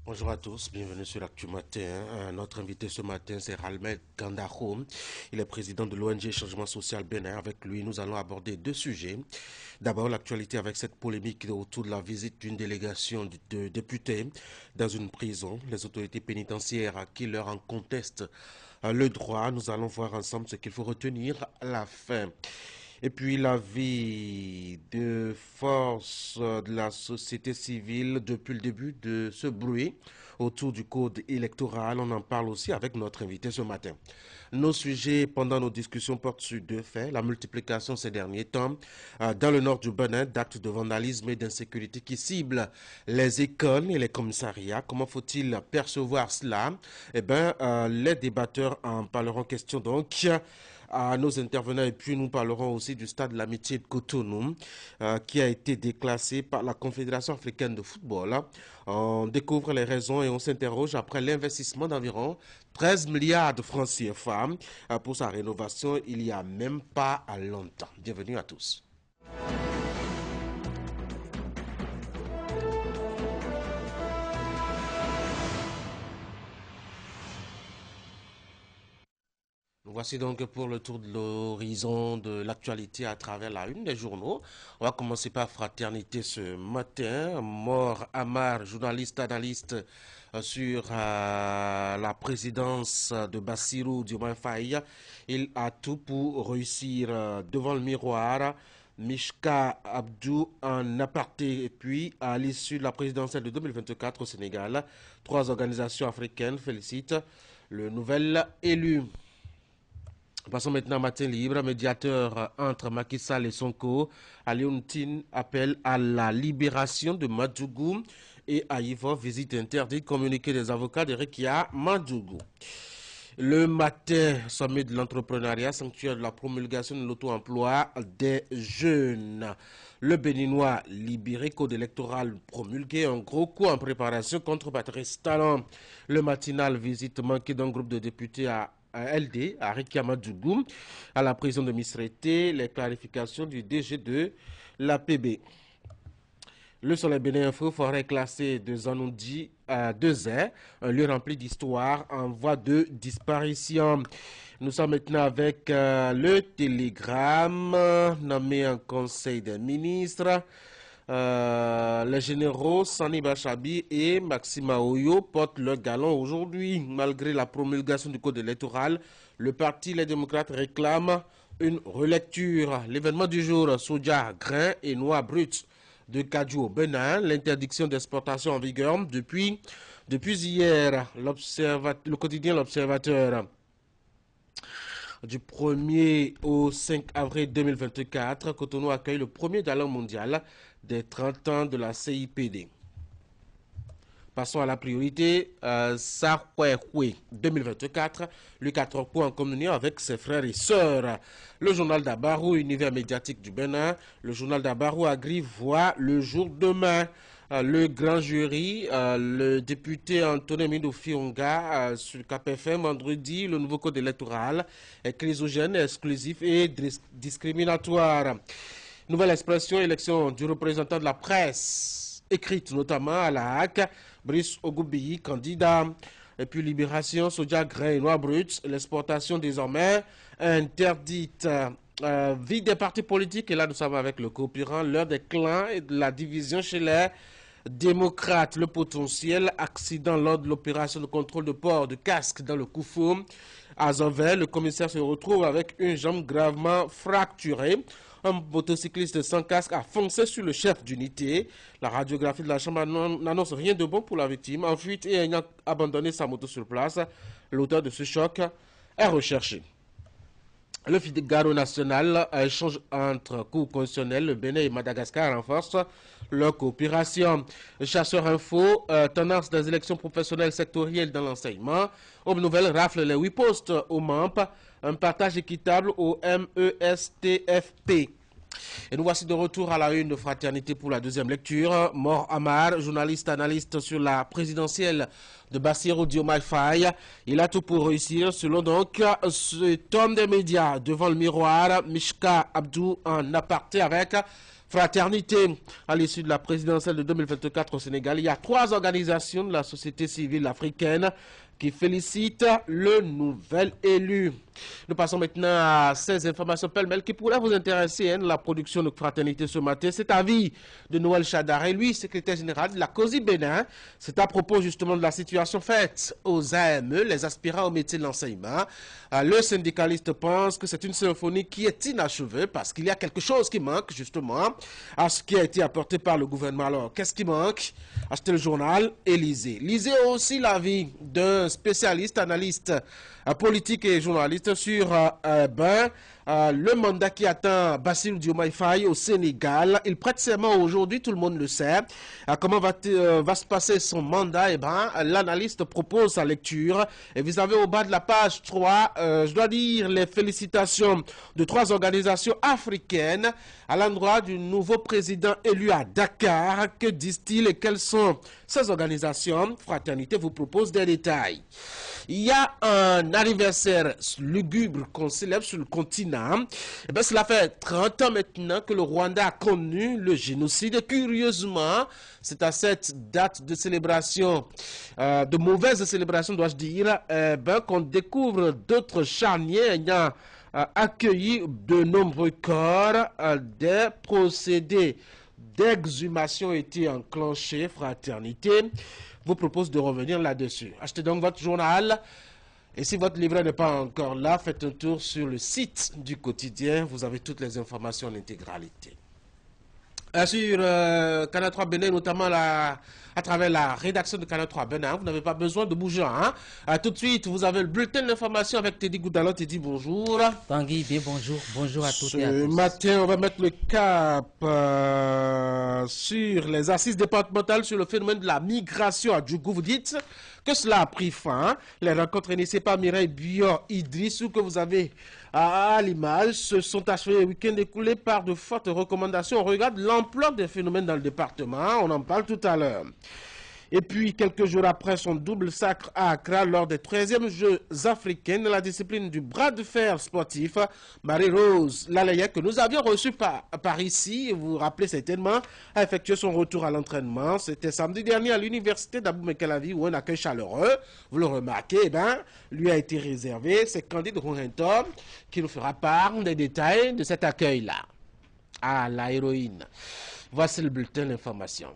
Bonjour à tous, bienvenue sur Actu Matin. Notre invité ce matin, c'est Ralmed Gandaro. Il est président de l'ONG Changement Social Bénin. Avec lui, nous allons aborder deux sujets. D'abord, l'actualité avec cette polémique autour de la visite d'une délégation de députés dans une prison. Les autorités pénitentiaires à qui leur en contestent le droit. Nous allons voir ensemble ce qu'il faut retenir à la fin. Et puis l'avis de force de la société civile depuis le début de ce bruit autour du code électoral. On en parle aussi avec notre invité ce matin. Nos sujets pendant nos discussions portent sur deux faits. La multiplication ces derniers temps dans le nord du Bénin d'actes de vandalisme et d'insécurité qui ciblent les écoles et les commissariats. Comment faut-il percevoir cela? Eh bien, les débatteurs en parleront question donc à nos intervenants et puis nous parlerons aussi du stade de l'amitié de Cotonou qui a été déclassé par la Confédération africaine de football. On découvre les raisons et on s'interroge après l'investissement d'environ 13 milliards de francs CFA pour sa rénovation il n'y a même pas longtemps. Bienvenue à tous. Voici donc pour le tour de l'horizon de l'actualité à travers la une des journaux. On va commencer par Fraternité ce matin. Mort Amar, journaliste, analyste sur la présidence de Bassirou Diomaye Faye. Il a tout pour réussir devant le miroir. Mishka Abdou en aparté. Et puis, à l'issue de la présidentielle de 2024 au Sénégal, 3 organisations africaines félicitent le nouvel élu. Passons maintenant à Matin Libre, médiateur entre Macky Sall et Sonko. Alioune Tine appelle à la libération de Madougou et à Yvon, visite interdite, communiqué des avocats de Rekia Madougou. Le matin, sommet de l'entrepreneuriat, sanctuaire de la promulgation de l'auto-emploi des jeunes. Le Béninois libéré, code électoral promulgué, un gros coup en préparation contre Patrice Talon. Le matinal, visite manquée d'un groupe de députés à LD, à Rekia-Madougou, à la prison de Misrété, les clarifications du DG de l'APB. Le Soleil Bénin Info, forêt classée de Zanoudi à 2 un lieu rempli d'histoire en voie de disparition. Nous sommes maintenant avec le Télégramme, nommé en Conseil des ministres. Les généraux Sani Bachabi et Maxima Oyo portent leur galon aujourd'hui. Malgré la promulgation du code électoral, le parti Les Démocrates réclame une relecture. L'événement du jour, soja, grains et noix brutes de Kajou au Bénin, l'interdiction d'exportation en vigueur depuis hier. Le quotidien L'Observateur. Du 1er au 5 avril 2024, Cotonou accueille le premier dialogue mondial des 30 ans de la CIPD. Passons à la priorité, Sahwehwe 2024, le 4 points en communion avec ses frères et sœurs. Le journal d'Abarou, univers médiatique du Bénin, le journal d'Abarou Agri voit le jour demain. Le grand jury, le député Antonin Mido Fionga sur KPFM vendredi, le nouveau code électoral est chrysogène, exclusif et discriminatoire. Nouvelle expression, élection du représentant de la presse, écrite notamment à la HAC, Brice Ogoubiyi, candidat. Et puis libération, soja, grains et noix brutes, l'exportation désormais interdite. Vie des partis politiques, et là nous sommes avec le coopérant, l'heure des clans et de la division chez les démocrates. Le potentiel accident lors de l'opération de contrôle de port de casque dans le Koufou. À Zanvel, le commissaire se retrouve avec une jambe gravement fracturée. Un motocycliste sans casque a foncé sur le chef d'unité. La radiographie de la chambre n'annonce rien de bon pour la victime. En fuite et ayant abandonné sa moto sur place, l'auteur de ce choc est recherché. Le Figaro national, échange entre cours constitutionnels, le Bénin et Madagascar renforce leur coopération. Chasseur Info, tendance des élections professionnelles sectorielles dans l'enseignement. Homme Nouvelle rafle les 8 postes au MAMP. Un partage équitable au MESTFP. Et nous voici de retour à la une de Fraternité pour la deuxième lecture. Mor Amar, journaliste, analyste sur la présidentielle de Bassirou Diomaye Faye. Il a tout pour réussir, selon donc cet homme des médias devant le miroir, Mishka Abdou, en aparté avec Fraternité. À l'issue de la présidentielle de 2024 au Sénégal, il y a 3 organisations de la société civile africaine qui félicitent le nouvel élu. Nous passons maintenant à ces informations pêle-mêle qui pourraient vous intéresser. La production de Fraternité ce matin, c'est avis de Noël Chadaré, lui, secrétaire général de la COSI Bénin. C'est à propos justement de la situation faite aux AME, les aspirants au métier de l'enseignement. Le syndicaliste pense que c'est une symphonie qui est inachevée parce qu'il y a quelque chose qui manque justement à ce qui a été apporté par le gouvernement. Alors, qu'est-ce qui manque? Achetez le journal et lisez. Lisez aussi l'avis d'un spécialiste, analyste politique et journaliste sur le mandat qui attend Bassirou Diomaye Faye au Sénégal. Il prête serment aujourd'hui, tout le monde le sait. Comment va se passer son mandat? L'analyste propose sa lecture. Et vous avez au bas de la page 3, je dois dire les félicitations de 3 organisations africaines à l'endroit du nouveau président élu à Dakar. Que disent-ils et quelles sont ces organisations? Fraternité vous propose des détails. Il y a un anniversaire lugubre qu'on célèbre sur le continent. Cela fait 30 ans maintenant que le Rwanda a connu le génocide. Et curieusement, c'est à cette date de célébration, de mauvaise célébration dois-je dire, qu'on découvre d'autres charniers ayant accueilli de nombreux corps. Des procédés d'exhumation ont été enclenchés. Fraternité vous propose de revenir là-dessus. Achetez donc votre journal. Et si votre livret n'est pas encore là, faites un tour sur le site du quotidien. Vous avez toutes les informations en intégralité. Sur Canal 3 Bénin, notamment à travers la rédaction de Canal 3 Bénin, vous n'avez pas besoin de bouger. Tout de suite, vous avez le bulletin d'information avec Teddy Goudalot. Teddy, bonjour. Tanguy, bien bonjour. Bonjour à toutes et à tous. Ce matin, on va mettre le cap sur les assises départementales sur le phénomène de la migration à Djougou. Vous dites que cela a pris fin. Les rencontres initiées par Mireille Bior-Idrissou que vous avez à l'image se sont achevées le week-end écoulé par de fortes recommandations. On regarde l'ampleur des phénomènes dans le département. On en parle tout à l'heure. Et puis, quelques jours après son double sacre à Accra lors des 13e Jeux africains de la discipline du bras de fer sportif, Marie-Rose Lalaya, que nous avions reçue par ici, vous vous rappelez certainement, a effectué son retour à l'entraînement. C'était samedi dernier à l'université d'Abou-Mekalavi où un accueil chaleureux, vous le remarquez, lui a été réservé. C'est Candide Rouhentom qui nous fera part des détails de cet accueil-là. Ah, la héroïne. Voici le bulletin d'information.